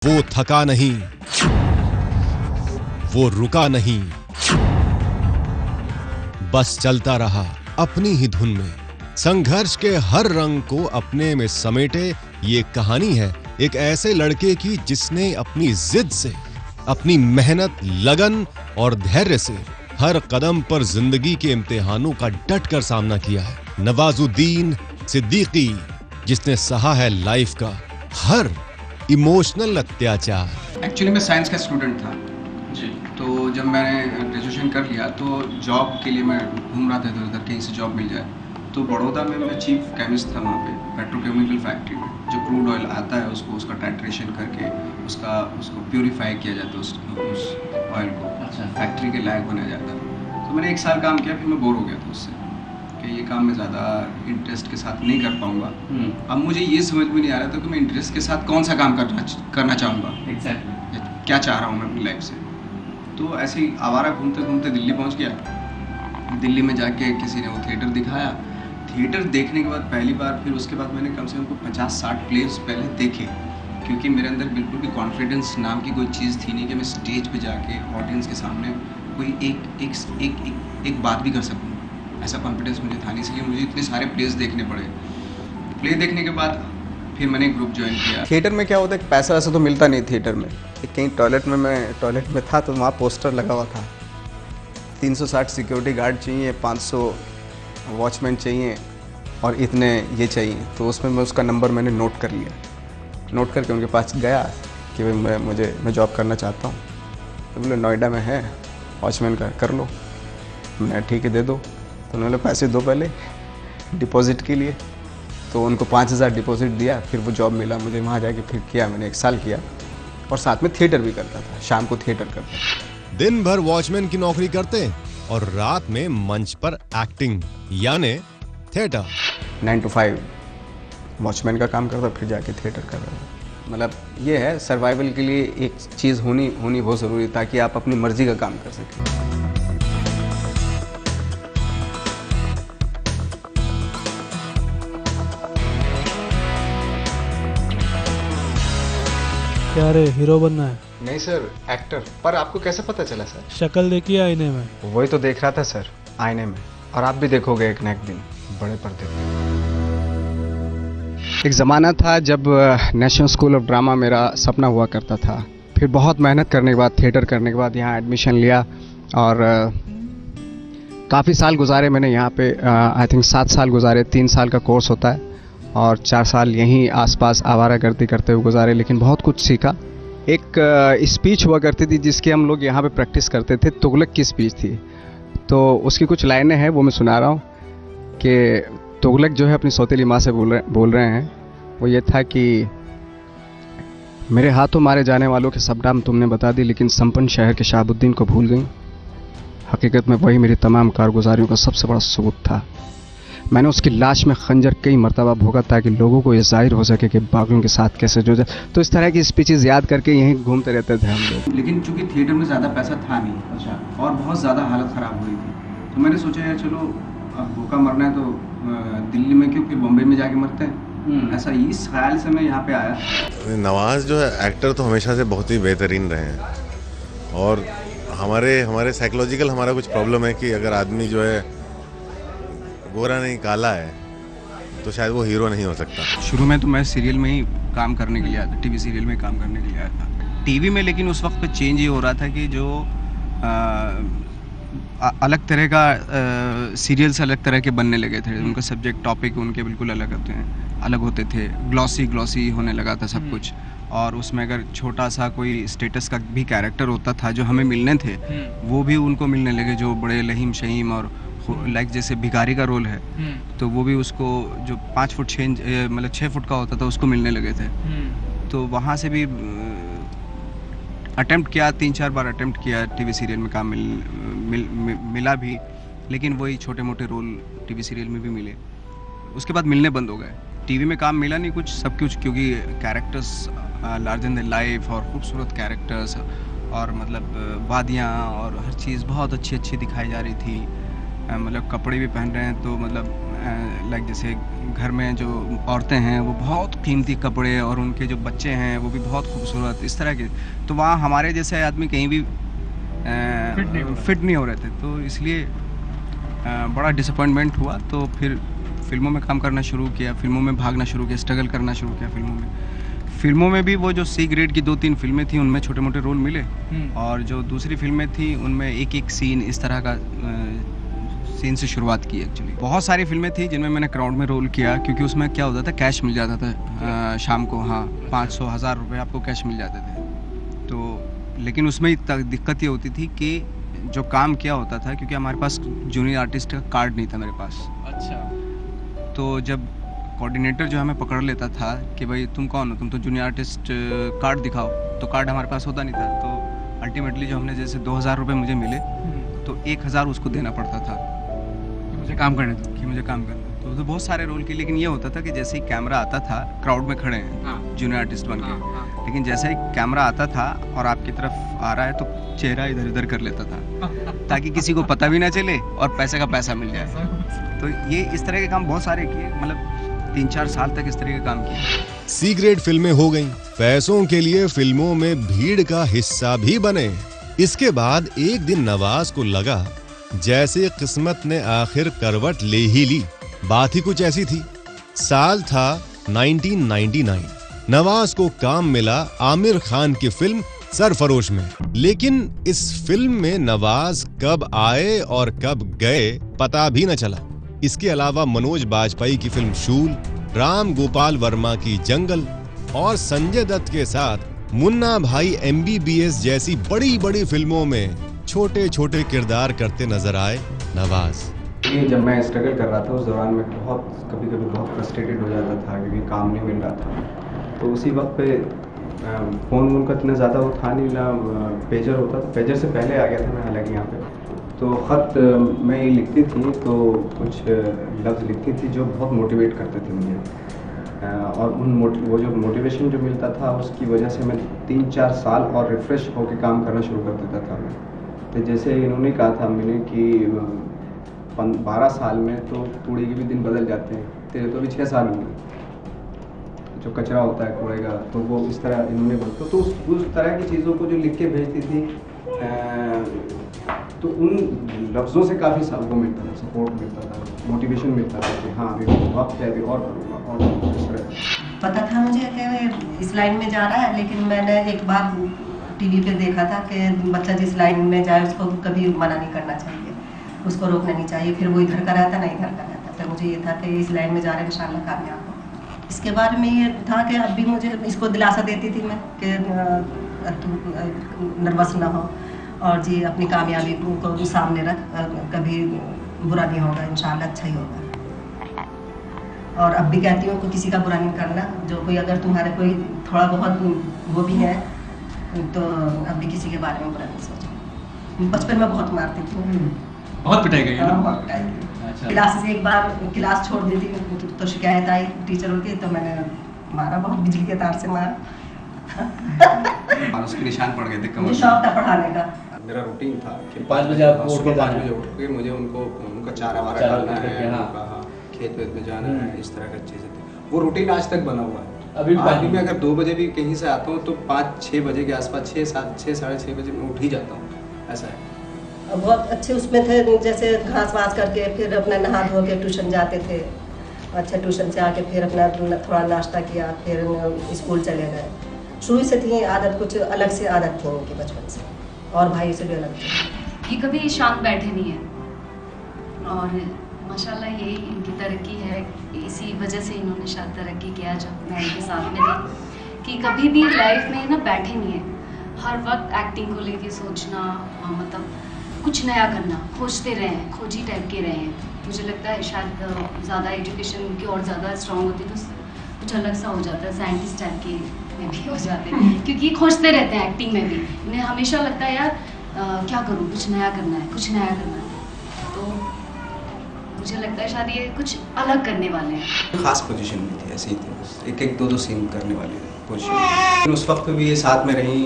वो थका नहीं, वो रुका नहीं, बस चलता रहा अपनी ही धुन में। संघर्ष के हर रंग को अपने में समेटे ये कहानी है एक ऐसे लड़के की जिसने अपनी जिद से, अपनी मेहनत, लगन और धैर्य से हर कदम पर जिंदगी के इम्तिहानों का डट कर सामना किया है। नवाजुद्दीन सिद्दीकी, जिसने सहा है लाइफ का हर इमोशनल अत्याचार। एक्चुअली मैं साइंस का स्टूडेंट था जी। तो जब मैंने ग्रेजुएशन कर लिया तो जॉब के लिए मैं घूम रहा था इधर उधर, कहीं से जॉब मिल जाए। तो बड़ौदा में मैं चीफ केमिस्ट था वहाँ पे पेट्रोकेमिकल फैक्ट्री में। जो क्रूड ऑयल आता है उसको उसका टाइट्रेशन करके उसको प्यूरीफाई किया जाता है, उस ऑयल को अच्छा। फैक्ट्री के लायक बनाया जाता है। तो मैंने 1 साल काम किया, फिर मैं बोर हो गया था उससे कि ये काम मैं ज़्यादा इंटरेस्ट के साथ नहीं कर पाऊँगा। अब मुझे ये समझ में नहीं आ रहा था कि मैं इंटरेस्ट के साथ कौन सा काम करना चाहूँगा, एग्जैक्टली क्या चाह रहा हूँ मैं अपनी लाइफ से। तो ऐसे ही आवारा घूमते घूमते दिल्ली पहुँच गया। दिल्ली में जाके किसी ने वो थिएटर दिखाया। थिएटर देखने के बाद पहली बार, फिर उसके बाद मैंने कम से कम 50-60 प्लेस पहले देखे, क्योंकि मेरे अंदर बिल्कुल भी कॉन्फिडेंस नाम की कोई चीज़ थी नहीं कि मैं स्टेज पे जाके ऑडियंस के सामने कोई एक बात भी कर सकूँ। ऐसा कॉन्फिडेंस मुझे था नहीं, इसलिए मुझे इतने सारे प्लेस देखने पड़े। प्ले देखने के बाद फिर मैंने एक ग्रुप ज्वाइन किया। थिएटर में क्या होता है, पैसा वैसा तो मिलता नहीं थिएटर में। कहीं टॉयलेट में था तो वहाँ पोस्टर लगा हुआ था 360 सिक्योरिटी गार्ड चाहिए, 500 वॉचमैन चाहिए और इतने ये चाहिए। तो उसमें मैं उसका नंबर मैंने नोट कर लिया। नोट करके उनके पास गया कि भाई मैं जॉब करना चाहता हूँ। तो बोले नोएडा में है वॉचमैन का, कर लो। मैं ठीक है दे दो। तो उन्होंने पैसे दो पहले डिपॉजिट के लिए, तो उनको 5000 डिपॉजिट दिया। फिर वो जॉब मिला मुझे, वहाँ जाके फिर किया मैंने, 1 साल किया और साथ में थिएटर भी करता था। शाम को थिएटर करता था। दिन भर वॉचमैन की नौकरी करते और रात में मंच पर एक्टिंग यानी थिएटर। 9 to 5 वॉचमैन का काम करता, फिर जाके थिएटर कर रहा था। मतलब ये है, सर्वाइवल के लिए एक चीज़ होनी बहुत ज़रूरी है ताकि आप अपनी मर्जी का काम कर सकें। क्या रे, हीरो बनना है? नहीं सर, एक्टर। पर आपको कैसे पता चला सर? शक्ल देखी है आईने में? वही तो देख रहा था सर आईने में, और आप भी देखोगे एक न एक दिन बड़े पर्दे पे। एक ज़माना था जब नेशनल स्कूल ऑफ ड्रामा मेरा सपना हुआ करता था। फिर बहुत मेहनत करने के बाद, थिएटर करने के बाद यहाँ एडमिशन लिया और काफ़ी साल गुजारे मैंने यहाँ पे। आई थिंक 7 साल गुजारे। 3 साल का कोर्स होता है और 4 साल यहीं आसपास आवारागर्दी करते हुए गुजारे, लेकिन बहुत कुछ सीखा। एक स्पीच हुआ करती थी जिसकी हम लोग यहाँ पे प्रैक्टिस करते थे, तुगलक की स्पीच थी। तो उसकी कुछ लाइनें हैं, वो मैं सुना रहा हूँ कि तुगलक जो है अपनी सौतेली माँ से बोल रहे हैं। वो ये था कि मेरे हाथों मारे जाने वालों के सब नाम तुमने बता दी, लेकिन संपन्न शहर के शहाबुद्दीन को भूल गई। हकीकत में वही मेरी तमाम कारगुजारियों का सबसे बड़ा सबूत था। मैंने उसकी लाश में खंजर कई मरतबा भोगा ताकि लोगों को ये जाहिर हो सके कि बागियों के साथ कैसे जो जाए। तो इस तरह की स्पीचेस याद करके यहीं घूमते रहते थे हम लोग। लेकिन चूंकि थिएटर में ज़्यादा पैसा था नहीं, अच्छा, और बहुत ज़्यादा हालत ख़राब हुई थी, तो मैंने सोचा यार चलो अब भूखा मरना है तो दिल्ली में क्यों, फिर बॉम्बे में जाके मरते हैं। ऐसा इस ख्याल से मैं यहाँ पे आया। नवाज़ जो है एक्टर तो हमेशा से बहुत ही बेहतरीन रहे हैं, और हमारे साइकोलॉजिकल हमारा कुछ प्रॉब्लम है कि अगर आदमी जो है गोरा नहीं काला है तो शायद वो हीरो नहीं हो सकता। शुरू में तो मैं सीरियल में ही काम करने के लिए आया था, टीवी सीरियल में काम करने के लिए आया था टीवी में। लेकिन उस वक्त पे चेंज ये हो रहा था कि जो अलग तरह का सीरियल से अलग तरह के बनने लगे थे। उनका सब्जेक्ट टॉपिक उनके बिल्कुल अलग होते थे। ग्लॉसी होने लगा था सब कुछ। और उसमें अगर छोटा सा कोई स्टेटस का भी कैरेक्टर होता था जो हमें मिलने थे, वो भी उनको मिलने लगे जो बड़े लहीम शहीम और लाइक जैसे भिखारी का रोल है, तो वो भी उसको जो 5 फुट 6 फुट का होता था उसको मिलने लगे थे। तो वहाँ से भी अटेम्प्ट किया, 3-4 बार अटेम्प्ट किया टीवी सीरियल में काम मिला भी, लेकिन वही छोटे मोटे रोल टीवी सीरियल में भी मिले। उसके बाद मिलने बंद हो गए। टीवी में काम मिला नहीं सब कुछ, क्योंकि कैरेक्टर्स लार्जर देन लाइफ और खूबसूरत कैरेक्टर्स और मतलब वादियाँ और हर चीज़ बहुत अच्छी दिखाई जा रही थी। मतलब कपड़े भी पहन रहे हैं तो मतलब लाइक जैसे घर में जो औरतें हैं वो बहुत कीमती कपड़े और उनके जो बच्चे हैं वो भी बहुत खूबसूरत इस तरह के, तो वहाँ हमारे जैसे आदमी कहीं भी फिट नहीं हो रहे थे, तो इसलिए बड़ा डिसअपॉइंटमेंट हुआ। तो फिर फिल्मों में काम करना शुरू किया, फिल्मों में भागना शुरू किया, स्ट्रगल करना शुरू किया फिल्मों में भी वो जो सी ग्रेड की 2-3 फिल्में थी उनमें छोटे मोटे रोल मिले, और जो दूसरी फिल्में थी उनमें एक एक सीन इस तरह का सीन से शुरुआत की। एक्चुअली बहुत सारी फिल्में थी जिनमें मैंने क्राउड में रोल किया, क्योंकि उसमें क्या होता था, कैश मिल जाता था शाम को, हाँ 500-1000 रुपये आपको कैश मिल जाते थे। तो लेकिन उसमें दिक्कत ये होती थी कि जो काम किया होता था, क्योंकि हमारे पास जूनियर आर्टिस्ट का कार्ड नहीं था मेरे पास। अच्छा। तो जब कोऑर्डिनेटर जो हमें पकड़ लेता था कि भाई तुम कौन हो, तुम तो जूनियर आर्टिस्ट, कार्ड दिखाओ, तो कार्ड हमारे पास होता नहीं था। तो अल्टीमेटली जो हमने जैसे 2000 रुपये मुझे मिले तो 1000 उसको देना पड़ता था मुझे काम करने दो। कि मुझे काम करना। तो बहुत सारे रोल किए, लेकिन ये होता था कि जैसे ही कैमरा आता था, क्राउड में खड़े हैं जूनियर आर्टिस्ट बन के, लेकिन जैसे ही कैमरा आता था और आपकी तरफ आ रहा है तो चेहरा इधर उधर कर लेता था ताकि किसी को पता भी ना चले और पैसे का पैसा मिल जाए। तो ये इस तरह के काम बहुत सारे किए, मतलब 3-4 साल तक इस तरह के काम किए। सी ग्रेड फिल्में हो गईं, पैसों के लिए फिल्मों में भीड़ का हिस्सा भी बने। इसके बाद एक दिन नवाज को लगा जैसे किस्मत ने आखिर करवट ले ही ली। बात ही कुछ ऐसी थी। साल था 1999। नवाज को काम मिला आमिर खान की फिल्म सरफरोश में, लेकिन इस फिल्म में नवाज कब आए और कब गए पता भी न चला। इसके अलावा मनोज बाजपेयी की फिल्म शूल, राम गोपाल वर्मा की जंगल और संजय दत्त के साथ मुन्ना भाई MBBS जैसी बड़ी बड़ी फिल्मों में छोटे छोटे किरदार करते नजर आए नवाज। ये जब मैं स्ट्रगल कर रहा था उस दौरान में कभी कभी बहुत फ्रस्ट्रेटेड हो जाता था क्योंकि काम नहीं मिल रहा था। तो उसी वक्त पे फ़ोन उनका इतना ज़्यादा वो था नहीं, ना पेजर होता था। पेजर से पहले आ गया था मैं हालांकि यहाँ पे। तो ख़त मैं ये लिखती थी तो कुछ लफ्ज़ लिखती थी जो बहुत मोटिवेट करते थे मुझे, और वो जो मोटिवेशन जो मिलता था उसकी वजह से मैं 3-4 साल और रिफ़्रेश होकर काम करना शुरू कर देता था मैं। तो जैसे इन्होंने कहा था मैंने कि 12 साल में तो कूड़े के भी दिन बदल जाते हैं, तेरे तो अभी 6 साल हुए जो कचरा होता है कूड़े का। तो वो इस तरह इन्होंने बोलता तो उस तरह की चीज़ों को जो लिख के भेजती थी, तो उन लफ्ज़ों से काफ़ी वो मिलता था, सपोर्ट मिलता था, मोटिवेशन मिलता था कि हाँ अभी वक्त है, अभी और करूँगा और इस तरह। पता था मुझे कि इस लाइन में जा रहा है, लेकिन मैंने एक बार टीवी पे देखा था कि बच्चा जिस लाइन में जाए उसको कभी मना नहीं करना चाहिए, उसको रोकना नहीं चाहिए। फिर वो इधर का रहता ना इधर का रहता। फिर मुझे ये था कि इस लाइन में जा रहे हैं, इंशाल्लाह कामयाब हो। इसके बारे में ये था कि अब भी मुझे इसको दिलासा देती थी मैं कि तू नर्वस ना हो और जी अपनी कामयाबी को सामने रख, कभी बुरा नहीं होगा, इंशाल्लाह अच्छा ही होगा। और अब भी कहती हूँ कि किसी का बुरा नहीं करना, जो कोई अगर तुम्हारे कोई थोड़ा बहुत वो भी है तो अब भी किसी के बारे में बुरा नहीं सोचो। बचपन में बहुत मारती थी, बहुत पिटाई गई है ना? बहुत पिटाई थी। अच्छा। क्लास से एक बार क्लास छोड़ दी थी तो शिकायत आई टीचर होती तो मैंने मारा, बहुत बिजली के तार से मारा और उसके निशान पड़ गए थे कमर मुझे में। शौक था पढ़ाने का। मेरा रूटीन था कि 5 बजे आपको उठ के सुबह 5 जाना है। बजे उठ के मुझे उनका चारा वारा चारा डालना करके, है, हाँ। उनका, हाँ, खेत वेत में जाना है, इस तरह की चीज़ें थी। वो रूटीन आज तक बना हुआ है। अभी भी आज पानी भी मैं अगर 2 बजे भी कहीं से आता हूँ तो 5-6 बजे के आसपास 6-7 साढ़े 6 बजे मैं उठ ही जाता हूँ, ऐसा है। बहुत अच्छे उसमें थे, जैसे घास वास करके फिर अपना नहा धो के ट्यूशन जाते थे। अच्छा ट्यूशन से आके फिर अपना थोड़ा नाश्ता किया, फिर स्कूल चले गए। शुरू से थी आदत, कुछ अलग से आदत थी उनकी बचपन से, और भाई से भी अलग थी। ये कभी शांत बैठे नहीं है और माशाल्लाह यही इनकी तरक्की है। इसी वजह से इन्होंने शायद तरक्की किया जब मैं इनके साथ में थी, कि कभी भी लाइफ में ना बैठे नहीं है, हर वक्त एक्टिंग को लेके सोचना, मतलब कुछ नया करना, खोजते रहे हैं, खोजी टाइप के रहे हैं। मुझे लगता है शायद ज़्यादा एजुकेशन उनकी और ज़्यादा स्ट्रॉन्ग होती तो कुछ अलग सा हो जाता है, साइंटिस्ट टाइप के में भी हो जाते हैं, क्योंकि खोजते रहते हैं एक्टिंग में भी। इन्हें हमेशा लगता है यार क्या करूँ, कुछ नया करना है, कुछ नया करना है। तो मुझे लगता है शायद ये कुछ अलग करने वाले हैं। खास पोजीशन में थी, ऐसे ही थे, बस एक एक 2-2 सीन करने वाली पोजीशन। उस वक्त भी ये साथ में रही,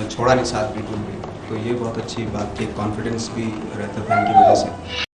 छोड़ा नहीं साथ बिल्कुल भी। तो ये बहुत अच्छी बात थी, कॉन्फिडेंस भी रहता था इनकी वजह से।